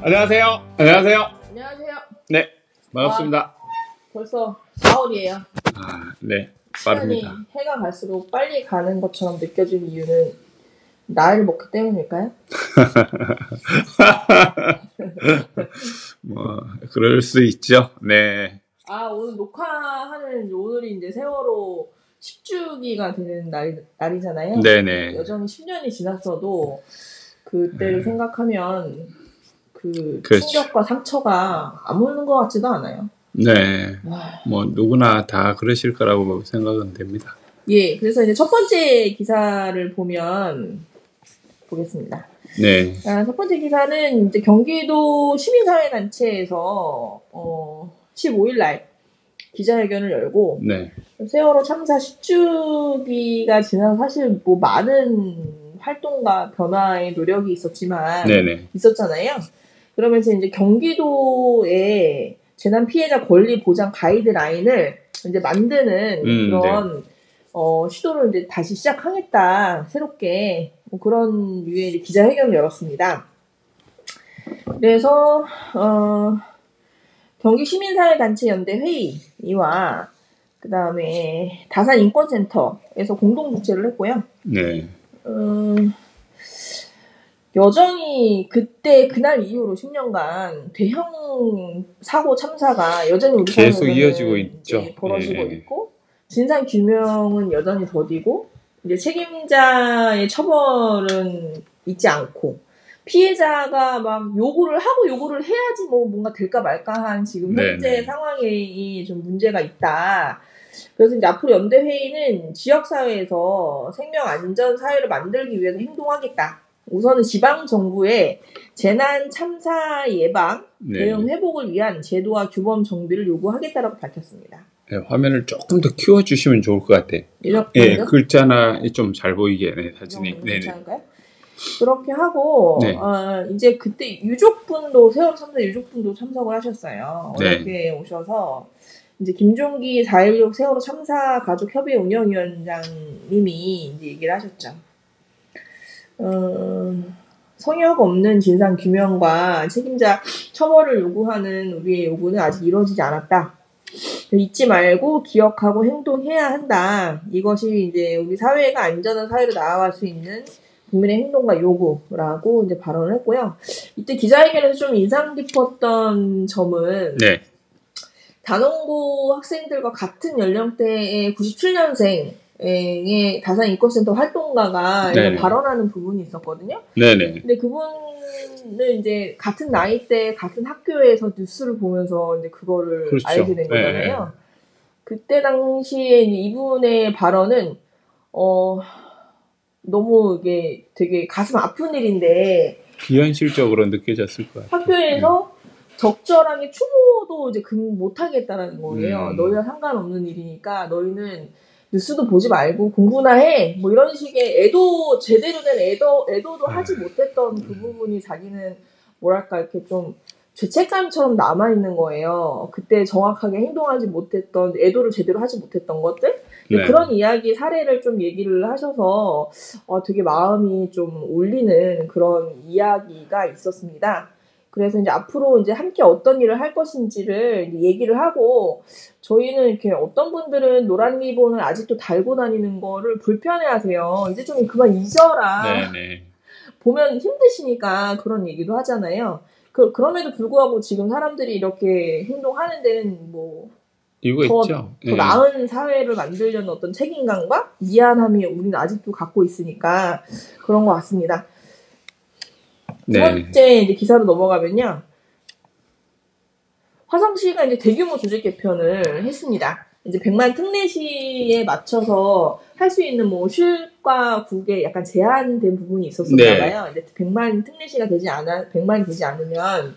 안녕하세요. 안녕하세요. 안녕하세요. 네, 반갑습니다. 벌써 4월이에요. 네, 시간이 빠릅니다. 해가 갈수록 빨리 가는 것처럼 느껴지는 이유는 나이를 먹기 때문일까요? 뭐 그럴 수 있죠. 네. 오늘 녹화하는 오늘이 이제 세월호 10주기가 되는 날이잖아요. 네네. 여전히 10년이 지났어도 그때를 생각하면 그 그렇죠. 충격과 상처가 안 오는 것 같지도 않아요. 네. 뭐 누구나 다 그러실 거라고 생각은 됩니다. 예, 그래서 이제 첫 번째 기사를 보겠습니다. 네. 첫 번째 기사는 이제 경기도 시민사회단체에서 15일 날 기자회견을 열고 네. 세월호 참사 10주기가 지나서 사실 뭐 많은 활동과 변화의 노력이 있었잖아요. 그러면서 이제 경기도의 재난 피해자 권리 보장 가이드라인을 이제 만드는 그런 시도를 이제 다시 시작하겠다, 새롭게. 뭐 그런 유의 기자회견을 열었습니다. 그래서, 경기시민사회단체연대회의와 그 다음에 다산인권센터에서 공동주최를 했고요. 네. 여전히 그날 이후로 10년간 대형 사고 참사가 여전히 우리 계속 이어지고 있죠. 벌어지고 있고, 진상 규명은 여전히 더디고, 이제 책임자의 처벌은 있지 않고, 피해자가 막 요구를 해야지 뭐 뭔가 될까 말까한 지금 현재 상황이 좀 문제가 있다. 그래서 이제 앞으로 연대회의는 지역사회에서 생명안전사회를 만들기 위해서 행동하겠다. 우선은 지방정부의 재난 참사 예방, 대응 회복을 위한 제도와 규범 정비를 요구하겠다라고 밝혔습니다. 네, 화면을 조금 더 키워주시면 좋을 것 같아요. 네, 글자나 좀 잘 보이게 사진이. 괜찮을까요? 그렇게 하고 이제 그때 세월호 참사 유족분도 참석을 하셨어요. 어렵게 오셔서 이제 김종기 4.16 세월호 참사 가족 협의 운영위원장님이 이제 얘기를 하셨죠. 성역 없는 진상 규명과 책임자 처벌을 요구하는 우리의 요구는 아직 이루어지지 않았다. 잊지 말고 기억하고 행동해야 한다. 이것이 이제 우리 사회가 안전한 사회로 나아갈 수 있는 국민의 행동과 요구라고 이제 발언을 했고요. 이때 기자회견에서 좀 인상 깊었던 점은 단원고 학생들과 같은 연령대의 97년생의 다산인권센터 활동가가 발언하는 부분이 있었거든요. 근데 그분은 이제 같은 나이대 같은 학교에서 뉴스를 보면서 이제 그거를 알게 된 거잖아요. 그때 당시에 이분의 발언은 너무 이게 되게 가슴 아픈 일인데 비현실적으로 느껴졌을 것 같아요. 학교에서 적절하게 추모도 이제 못하겠다라는 거예요. 너희와 상관없는 일이니까 너희는 뉴스도 보지 말고 공부나 해. 뭐 이런 식의 제대로 된 애도도 하지 못했던 그 부분이 자기는 뭐랄까 이렇게 좀 죄책감처럼 남아있는 거예요. 그때 정확하게 행동하지 못했던, 애도를 제대로 하지 못했던 것들? 그런 사례를 좀 얘기를 하셔서 되게 마음이 좀 울리는 그런 이야기가 있었습니다. 그래서 이제 앞으로 이제 함께 어떤 일을 할 것인지를 얘기를 하고, 저희는 이렇게 어떤 분들은 노란 리본을 아직도 달고 다니는 거를 불편해하세요. 이제 좀 그만 잊어라. 보면 힘드시니까 그런 얘기도 하잖아요. 그럼에도 불구하고 지금 사람들이 이렇게 행동하는 데는 뭐 더 나은 사회를 만들려는 어떤 책임감과 미안함이 우리는 아직도 갖고 있으니까 그런 것 같습니다. 두 번째 이제 기사로 넘어가면요. 화성시가 이제 대규모 조직 개편을 했습니다. 이제 100만 특례시에 맞춰서 할 수 있는 뭐 실과 국에 약간 제한된 부분이 있었었나 봐요. 이제 100만 특례시가 100만이 되지 않으면,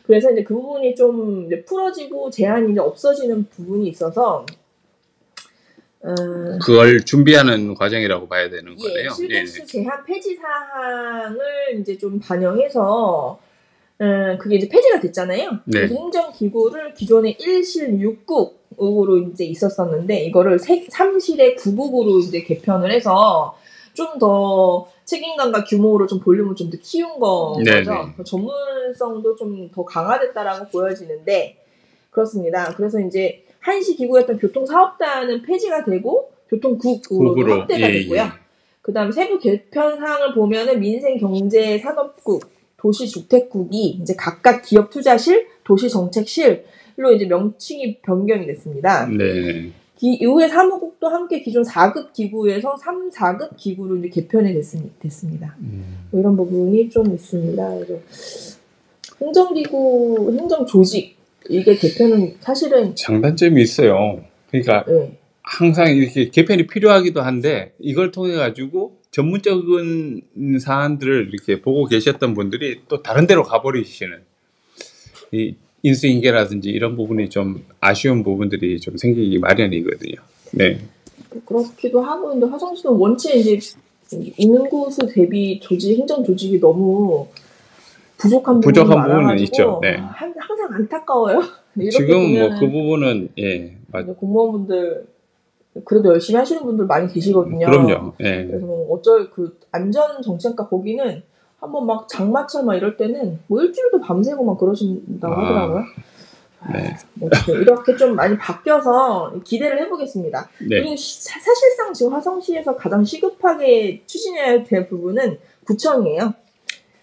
그래서 이제 그 부분이 좀 이제 풀어지고 제한이 이제 없어지는 부분이 있어서 그걸 준비하는 과정이라고 봐야 되는 거네요. 실국수 제한 폐지 사항을 이제 좀 반영해서 그게 이제 폐지가 됐잖아요. 그래서 행정기구를 기존의 1실 6국으로 이제 있었었는데, 이거를 3실의 9국으로 이제 개편을 해서 좀 더 책임감과 규모로 좀 볼륨을 좀 더 키운 거죠. 네네. 전문성도 좀 더 강화됐다라고 보여지는데 그렇습니다. 그래서 이제 한시 기구였던 교통사업단은 폐지가 되고 교통국으로 확대가 됐고요. 그다음에 세부 개편사항을 보면은 민생경제산업국, 도시주택국이 이제 각각 기업투자실, 도시정책실로 이제 명칭이 변경이 됐습니다. 네. 이후에 사무국도 함께 기존 4급 기구에서 3, 4급 기구로 이제 개편이 됐습니다. 뭐 이런 부분이 좀 있습니다. 그래서 행정기구, 행정조직 이게 개편은 사실은 장단점이 있어요. 그러니까 네. 항상 이렇게 개편이 필요하기도 한데 이걸 통해 가지고 전문적인 사안들을 이렇게 보고 계셨던 분들이 또 다른 데로 가버리시는 이 인수인계라든지 이런 부분이 좀 아쉬운 부분들이 좀 생기기 마련이거든요. 네. 그렇기도 하고, 근데 화성시는 원체 이제 인구수 대비 행정 조직이 너무 부족한 부분은 있죠. 네. 항상 안타까워요. 지금 뭐 그 부분은 예, 맞아요. 공무원분들 그래도 열심히 하시는 분들 많이 계시거든요. 그럼요. 예. 그래서 어쩔 그 안전 정책과 거기는 한번 막 장마철 막 이럴 때는 뭐 일주일도 밤새고 막 그러신다고 하더라고요. 네. 이렇게 좀 많이 바뀌어서 기대를 해보겠습니다. 네. 그리고 사실상 지금 화성시에서 가장 시급하게 추진해야 될 부분은 구청이에요.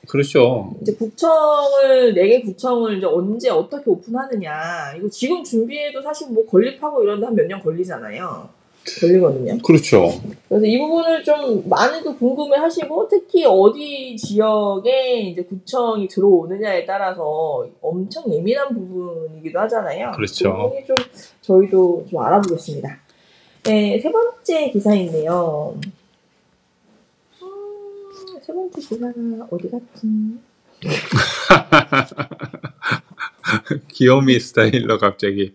그렇죠. 이제 4개 구청을 이제 언제 어떻게 오픈하느냐. 이거 지금 준비해도 사실 뭐 건립하고 이런데 한 몇 년 걸리잖아요. 걸리거든요. 그렇죠. 그래서 이 부분을 좀 많이들 궁금해 하시고, 특히 어디 지역에 이제 구청이 들어오느냐에 따라서 엄청 예민한 부분이기도 하잖아요. 그렇죠. 그 부분이 좀 저희도 좀 알아보겠습니다. 네, 세 번째 기사인데요. 세 번째 기사가 어디 갔지? 귀요미 스타일로 갑자기.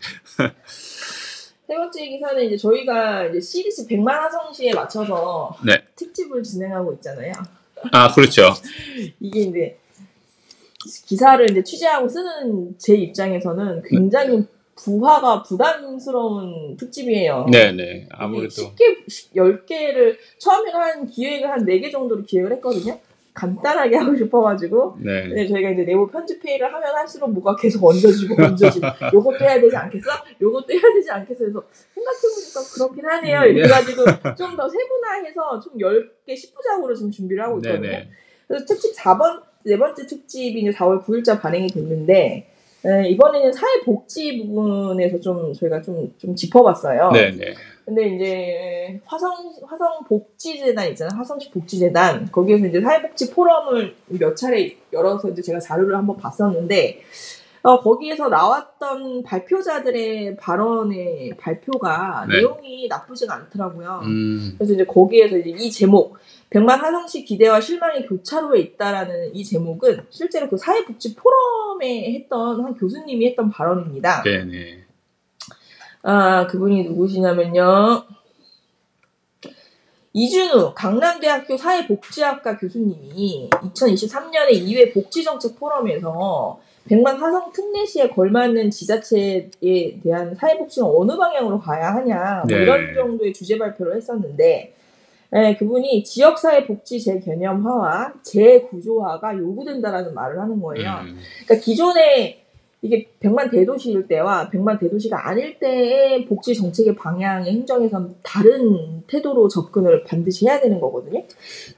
세 번째 기사는 이제 저희가 이제 시리즈 100만 화성시에 맞춰서 네. 특집을 진행하고 있잖아요. 아, 그렇죠. 이게 이제 기사를 이제 취재하고 쓰는 제 입장에서는 굉장히 부하가 부담스러운 특집이에요. 네네. 아무래도. 쉽게 10개를, 처음에는 한 기획을 한 4개 정도로 기획을 했거든요. 간단하게 하고 싶어가지고. 네. 근데 저희가 이제 내부 편집회의를 하면 할수록 뭐가 계속 얹어지고. 요것도 해야 되지 않겠어? 요것도 해야 되지 않겠어? 그래서 생각해보니까 그렇긴 하네요. 이래가지고 좀 더 세분화해서 좀 10개 10부작으로 지금 준비를 하고 있거든요. 네네. 그래서 특집 4네 번째 특집이 이제 4월 9일자 발행이 됐는데, 이번에는 사회복지 부분에서 좀 저희가 좀 짚어봤어요. 네네. 근데 이제 화성복지재단 있잖아요. 화성시 복지재단. 거기에서 이제 사회복지 포럼을 몇 차례 열어서 이제 제가 자료를 한번 봤었는데, 거기에서 나왔던 발표자들의 발언의 발표가 네. 내용이 나쁘지가 않더라고요. 그래서 이제 거기에서 이제 이 제목, 100만 화성시 기대와 실망이 교차로에 있다라는 이 제목은 실제로 그 사회복지 포럼에 했던 한 교수님이 했던 발언입니다. 네네. 그분이 누구시냐면요. 이준우 강남대학교 사회복지학과 교수님이 2023년에 2회 복지정책 포럼에서 100만 화성 특례시에 걸맞는 지자체에 대한 사회복지는 어느 방향으로 가야 하냐 뭐 이런 정도의 주제 발표를 했었는데, 그분이 지역사회복지 재개념화와 재구조화가 요구된다라는 말을 하는 거예요. 그러니까 기존에 이게 100만 대도시일 때와 100만 대도시가 아닐 때의 복지 정책의 방향의 행정에선 다른 태도로 접근을 반드시 해야 되는 거거든요.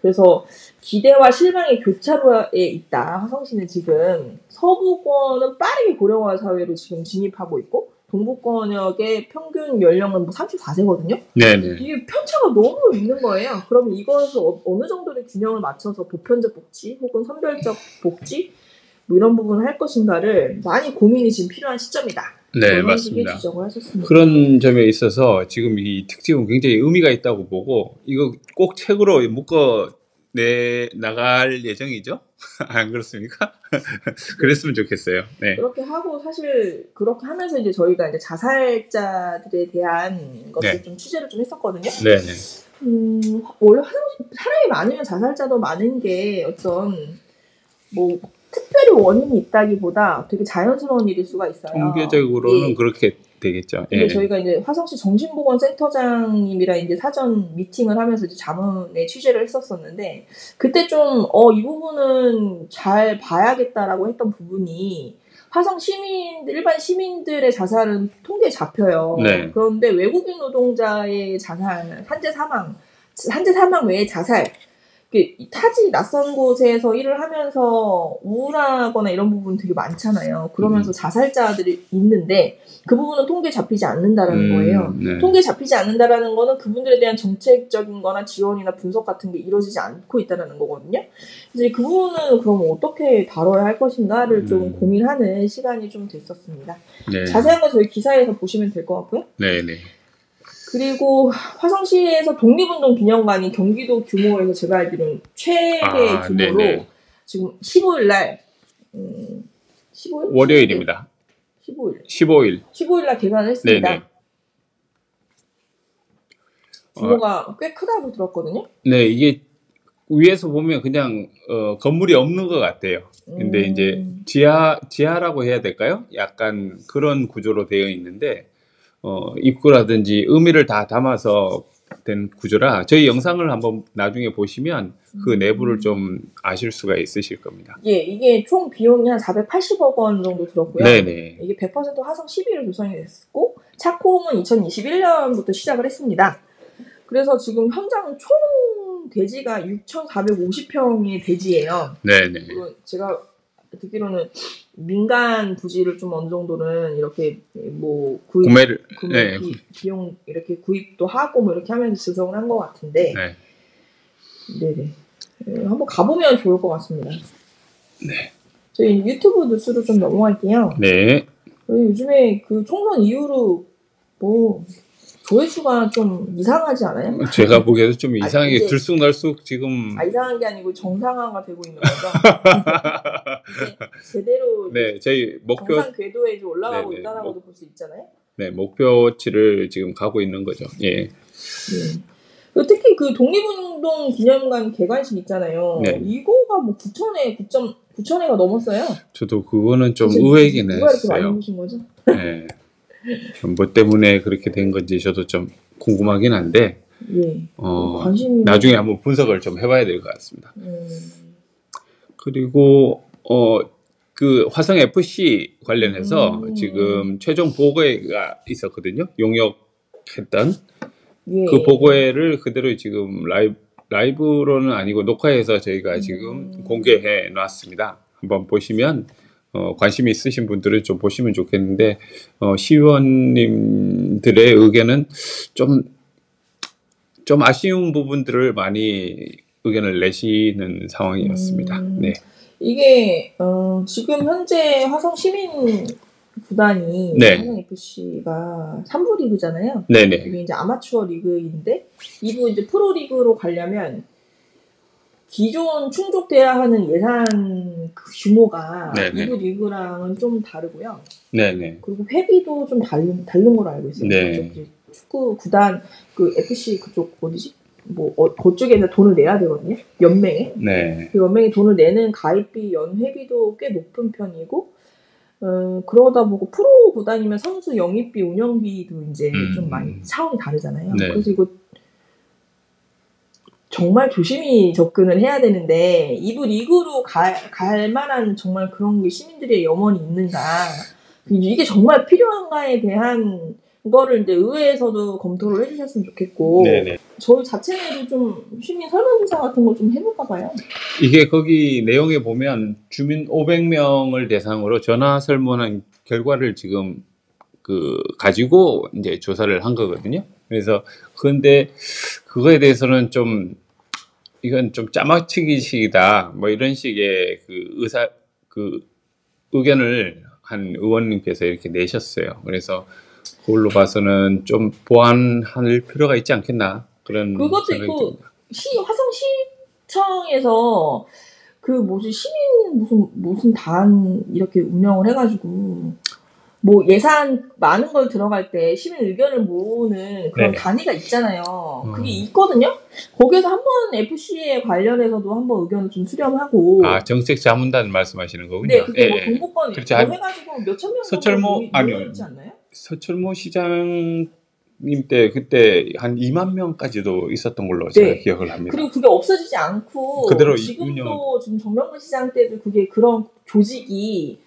그래서 기대와 실망의 교차로에 있다. 화성시는 지금 서부권은 빠르게 고령화 사회로 지금 진입하고 있고, 동부권역의 평균 연령은 뭐 34세거든요. 네네. 이게 편차가 너무 있는 거예요. 그럼 이것을 어느 정도의 균형을 맞춰서 보편적 복지 혹은 선별적 복지 뭐 이런 부분을 할 것인가를 많이 고민이 지금 필요한 시점이다. 네, 맞습니다. 지적을 하셨습니다. 그런 점에 있어서 지금 이 특집은 굉장히 의미가 있다고 보고, 이거 꼭 책으로 묶어 나갈 예정이죠? 안 그렇습니까? 그랬으면 좋겠어요. 네. 그렇게 하고, 사실 그렇게 하면서 이제 저희가 이제 자살자들에 대한 것을 좀 취재를 좀 했었거든요. 네네. 원래 사람이 많으면 자살자도 많은 게 어떤 뭐 특별히 원인이 있다기보다 되게 자연스러운 일일 수가 있어요. 통계적으로는 그렇게 되겠죠. 근데 저희가 이제 화성시 정신보건센터장님이랑 이제 사전 미팅을 하면서 이제 자문에 취재를 했었었는데, 그때 좀, 이 부분은 잘 봐야겠다라고 했던 부분이, 화성 일반 시민들의 자살은 통계에 잡혀요. 네. 그런데 외국인 노동자의 자살, 한재 사망 외에 자살, 타지 낯선 곳에서 일을 하면서 우울하거나 이런 부분 되게 많잖아요. 그러면서 자살자들이 있는데 그 부분은 통계에 잡히지 않는다라는 거예요. 네. 통계에 잡히지 않는다라는 거는 그분들에 대한 정책적인 거나 지원이나 분석 같은 게 이루어지지 않고 있다라는 거거든요. 그래서 그 부분은 그럼 어떻게 다뤄야 할 것인가를 좀 고민하는 시간이 좀 됐었습니다. 네. 자세한 건 저희 기사에서 보시면 될 것 같고요. 네네. 그리고 화성시에서 독립운동 기념관이 경기도 규모에서 제가 알기로는 최대 규모로 네네. 지금 15일 날 15일? 월요일입니다. 15일 날 개관을 했습니다. 네네. 규모가 꽤 크다고 들었거든요. 네, 이게 위에서 보면 그냥 건물이 없는 것 같아요. 근데 이제 지하라고 해야 될까요? 약간 그런 구조로 되어 있는데 입구라든지 의미를 다 담아서 된 구조라 저희 영상을 한번 나중에 보시면 그 내부를 좀 아실 수가 있으실 겁니다. 예, 이게 총 비용이 한 480억 원 정도 들었고요. 네네. 이게 100% 화성 12를 조성이 됐고 착공은 2021년부터 시작을 했습니다. 그래서 지금 현장 총 대지가 6,450평의 대지예요. 네네. 제가 듣기로는 민간 부지를 좀 어느 정도는 이렇게 뭐 비용 이렇게 구입도 하고 뭐 이렇게 하면서 조성을 한 것 같은데, 네네. 한번 가보면 좋을 것 같습니다. 네. 저희 유튜브 뉴스로 좀 넘어갈게요. 네. 요즘에 그 총선 이후로 뭐 조회수가 좀 이상하지 않아요? 제가 보기에도 좀 이상하게 들쑥날쑥 지금. 이상한 게 아니고 정상화가 되고 있는 거죠. 제대로 네, 저희 목표 정상 궤도에 올라가고 있다라고도 볼 수 있잖아요. 네, 목표치를 지금 가고 있는 거죠. 예. 네. 특히 그 독립운동 기념관 개관식 있잖아요. 네. 이거가 뭐 9,000회가 넘었어요. 저도 그거는 좀 의외이긴 했어요. 누가 이렇게 많이 보신 거죠? 네. 뭐 때문에 그렇게 된 건지 저도 좀 궁금하긴 한데, 나중에 한번 분석을 좀 해봐야 될 것 같습니다. 그리고 그 화성 FC 관련해서 지금 최종 보고회가 있었거든요. 용역했던 그 보고회를 그대로 지금 라이브로는 아니고 녹화해서 저희가 지금 공개해 놨습니다. 한번 보시면 관심이 있으신 분들은 좀 보시면 좋겠는데 시의원님들의 의견은 좀 아쉬운 부분들을 많이 의견을 내시는 상황이었습니다. 네. 이게 지금 현재 화성 시민 구단이 화성 FC가 3부 리그잖아요. 네네. 이게 이제 아마추어 리그인데 2부 이제 프로 리그로 가려면 기존 충족돼야 하는 예산 규모가 네네. 2부 리그랑은 좀 다르고요. 네네. 그리고 회비도 좀 다른 걸로 알고 있어요. 네. 축구 구단 그 FC 그쪽 어디지? 뭐 그쪽에서 돈을 내야 되거든요. 연맹에. 네. 그 연맹에 돈을 내는 가입비 연회비도 꽤 높은 편이고 그러다 보고 프로 구단이면 선수 영입비, 운영비도 이제 좀 많이 차원이 다르잖아요. 네. 그래서 이거 정말 조심히 접근을 해야 되는데 2부 리그로 갈 만한 정말 그런 게 시민들의 염원이 있는가, 이게 정말 필요한가에 대한 거를 이제 의회에서도 검토를 해주셨으면 좋겠고, 네네. 저희 자체로 좀 시민 설문조사 같은 거 좀 해볼까 봐요. 이게 거기 내용에 보면 주민 500명을 대상으로 전화 설문한 결과를 지금 가지고 이제 조사를 한 거거든요. 그래서 근데 그거에 대해서는 이건 좀 짜맞추기식이다. 뭐 이런 식의 의견을 한 의원님께서 이렇게 내셨어요. 그래서 그걸로 봐서는 좀 보완할 필요가 있지 않겠나 그런 그것도 생각이 있고 듭니다. 화성시청에서 시민 무슨 단 이렇게 운영을 해가지고 뭐 예산 많은 걸 들어갈 때 시민 의견을 모으는 그런 단위가 있잖아요. 그게 있거든요. 거기에서 한번 FC에 관련해서도 한번 의견을 좀 수렴하고. 정책 자문단 말씀하시는 거군요. 네, 그게 뭐 동북권 그렇죠. 해가지고 몇천 명 서철모 아니요. 있지 않나요? 서철모 시장님 때 그때 한 2만 명까지도 있었던 걸로 제가 기억을 합니다. 그리고 그게 없어지지 않고 그대로 지금도 지금 정명근 시장 때도 그게 그런 조직이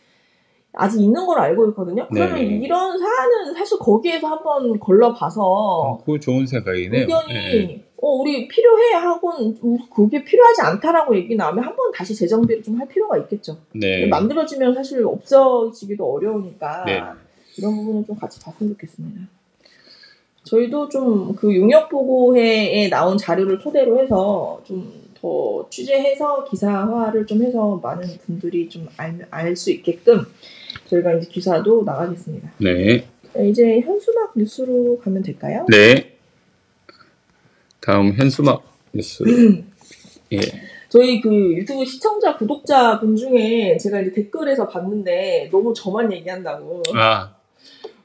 아직 있는 걸 알고 있거든요. 그러면 이런 사안은 사실 거기에서 한번 걸러봐서 그거 좋은 생각이네요. 의견이 우리 필요해 하고는 그게 필요하지 않다라고 얘기 나오면 한번 다시 재정비를 좀 할 필요가 있겠죠. 만들어지면 사실 없어지기도 어려우니까 이런 부분은 좀 같이 봤으면 좋겠습니다. 저희도 좀 그 용역보고회에 나온 자료를 토대로 해서 좀 더 취재해서 기사화를 좀 해서 많은 분들이 좀 알 수 있게끔 저희가 이제 기사도 나가겠습니다. 이제 현수막 뉴스로 가면 될까요? 다음 현수막 뉴스. 저희 그 유튜브 시청자 구독자 분 중에 제가 이제 댓글에서 봤는데 너무 저만 얘기한다고.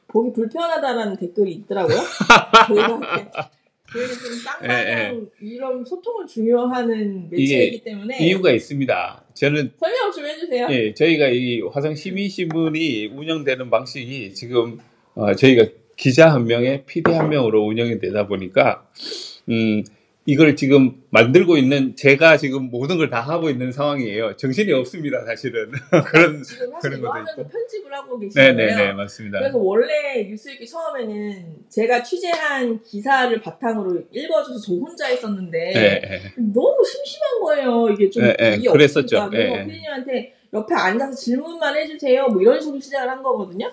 보기 불편하다라는 댓글이 있더라고요. 저희는 좀 쌍방향 이런 소통을 중요하는 매체이기 때문에 이유가 있습니다. 저는 설명 좀 해주세요. 저희가 이 화성 시민신문이 운영되는 방식이 지금 저희가 기자 한 명에 PD 한 명으로 운영이 되다 보니까 이걸 지금 만들고 있는 제가 지금 모든 걸 다 하고 있는 상황이에요. 정신이 없습니다, 사실은. 지금 사실 이거 하면서 편집을 하고 계시잖아요. 네, 맞습니다. 그래서 원래 뉴스읽기 처음에는 제가 취재한 기사를 바탕으로 읽어줘서 저 혼자 했었는데 너무 심심한 거예요. 이게 좀 이게 없으니까. 그래서 피디님한테 옆에 앉아서 질문만 해주세요. 뭐 이런 식으로 시작을 한 거거든요.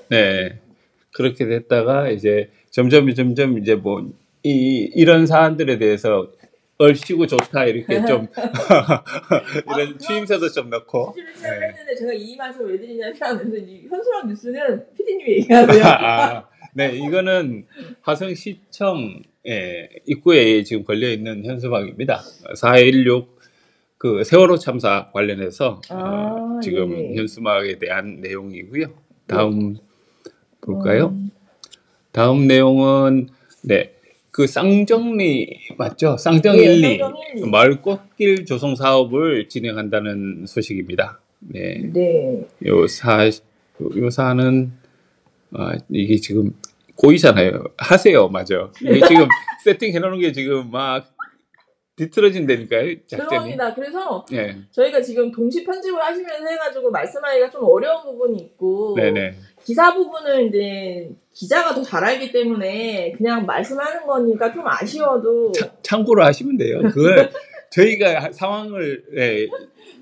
그렇게 됐다가 이제 점점 이제 뭐 이런 사안들에 대해서 얼씨구 좋다 이렇게 좀 이런 추임새도 좀 넣고 시작을 했는데 제가 이 말씀을 왜 드리냐면 이 현수막 뉴스는 피디님이 얘기하세요. 이거는 화성시청 입구에 지금 걸려 있는 현수막입니다. 4.16 그 세월호 참사 관련해서 지금 현수막에 대한 내용이고요. 다음 볼까요? 다음 내용은 그 쌍정리 맞죠? 쌍정 1리 마을꽃길 조성 사업을 진행한다는 소식입니다. 요 사안은 이게 지금 고이잖아요. 하세요, 맞아. 이게 지금 세팅해 놓은 게 지금 막 뒤틀어진다니까요. 죄송합니다. 그래서 저희가 지금 동시 편집을 하시면서 해가지고 말씀하기가 좀 어려운 부분이 있고 기사 부분은 이제 기자가 더 잘 알기 때문에 그냥 말씀하는 거니까 좀 아쉬워도 참고로 하시면 돼요. 그걸 저희가 상황을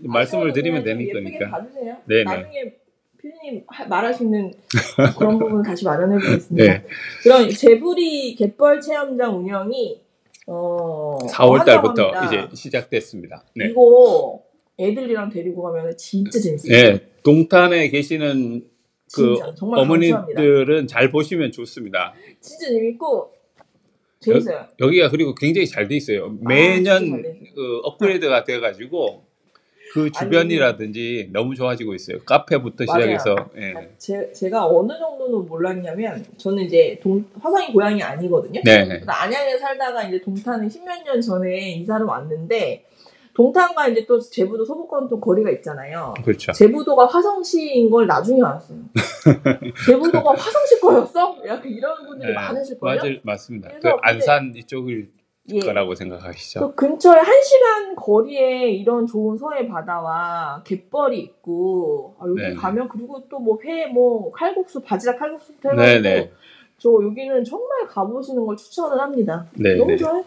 말씀을 드리면 되는 거니까. 예쁘게 봐주세요. 나중에 피디님 말할 수 있는 그런 부분 다시 마련해 보겠습니다. 그럼 제부리 갯벌 체험장 운영이 4월 달부터 이제 시작됐습니다. 이거 애들이랑 데리고 가면 진짜 재밌어요. 동탄에 계시는 그 정말 어머니들은 감사합니다. 잘 보시면 좋습니다. 진짜 재밌고 재밌어요. 여기가 그리고 굉장히 잘 돼 있어요. 매년 그 업그레이드가 돼가지고 그 주변이라든지 너무 좋아지고 있어요. 카페부터 시작해서. 제가 어느 정도는 몰랐냐면 저는 이제 화성이 고향이 아니거든요. 안양에 살다가 이제 동탄에 10몇 년 전에 이사를 왔는데 동탄과 이제 또 제부도 소북권 또 거리가 있잖아요. 그렇죠. 제부도가 화성시인 걸 나중에 알았어요. 제부도가 화성시 거였어? 약간 이런 분들이 많으실 거예요. 맞습니다. 그 안산 이쪽을 거라고 생각하시죠. 그 근처에 1시간 거리에 이런 좋은 서해 바다와 갯벌이 있고 여기 가면 그리고 또 뭐 회, 뭐 칼국수, 바지락 칼국수부터 해가지고 저 여기는 정말 가보시는 걸 추천을 합니다. 너무 좋아요.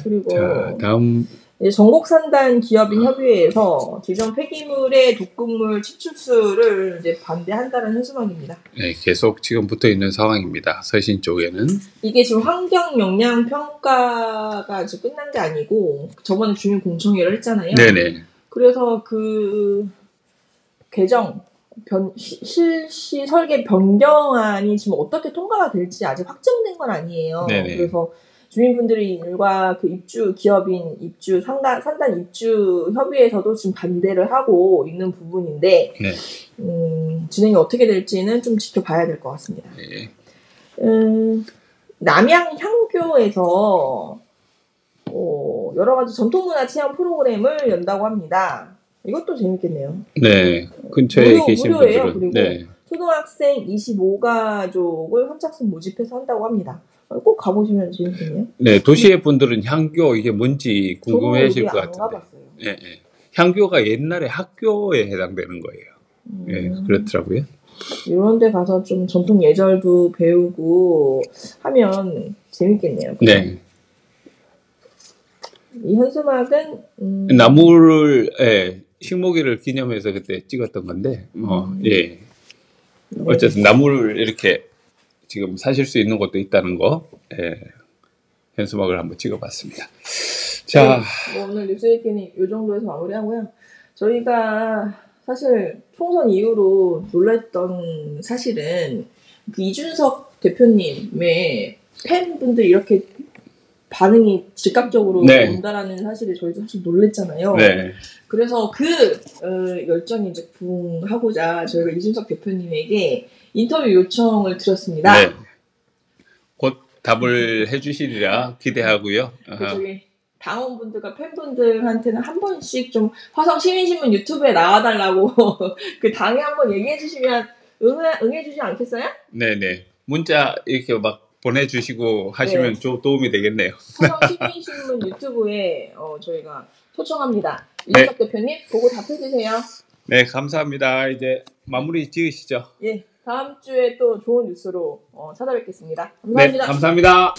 그리고 자, 다음 전국산단 기업인 협의회에서 지정 폐기물의 독극물 치출수를 이제 반대한다는 현수막입니다. 계속 지금 붙어 있는 상황입니다. 서신 쪽에는 이게 지금 환경 영향 평가가 지금 끝난 게 아니고 저번에 주민 공청회를 했잖아요. 그래서 그 개정 실시 설계 변경안이 지금 어떻게 통과가 될지 아직 확정된 건 아니에요. 그래서 주민분들과 그 입주 기업인 입주 산단 입주 협의회에서도 지금 반대를 하고 있는 부분인데 진행이 어떻게 될지는 좀 지켜봐야 될 것 같습니다. 남양 향교에서 여러 가지 전통문화 체험 프로그램을 연다고 합니다. 이것도 재밌겠네요. 근처에 계신 무료예요. 분들은 그리고 초등학생 25가족을 선착순 모집해서 한다고 합니다. 꼭 가보시면 재밌겠네요. 네, 도시의 분들은 향교 이게 뭔지 궁금해하실 것 저도 안 같은데. 가봤어요. 예, 예. 향교가 옛날에 학교에 해당되는 거예요. 예, 그렇더라고요. 이런 데 가서 좀 전통 예절도 배우고 하면 재밌겠네요. 네. 이 현수막은 나무를 식목일을 기념해서 그때 찍었던 건데, 예. 어쨌든 나무를 이렇게 지금 사실 수 있는 곳도 있다는 거, 현수막을 한번 찍어봤습니다. 자, 뭐 오늘 뉴스 얘기는 이 정도에서 마무리하고요. 저희가 사실 총선 이후로 놀랐던 사실은 그 이준석 대표님의 팬분들이 이렇게 반응이 즉각적으로 온다라는 사실에 저희도 사실 놀랬잖아요. 네. 그래서 그 열정이 이제 부응하고자 저희가 이준석 대표님에게 인터뷰 요청을 드렸습니다. 네. 곧 답을 해주시리라 기대하고요. 저기 당원분들과 팬분들한테는 한 번씩 좀 화성 시민신문 유튜브에 나와달라고 그 당에 한번 얘기해 주시면 응해 주지 않겠어요? 네네. 문자 이렇게 막 보내주시고 하시면 좀 도움이 되겠네요. 화성 시민신문 유튜브에 저희가 초청합니다. 이준석 대표님 보고 답해주세요. 네, 감사합니다. 이제 마무리 지으시죠. 예, 다음 주에 또 좋은 뉴스로 찾아뵙겠습니다. 감사합니다. 네, 감사합니다.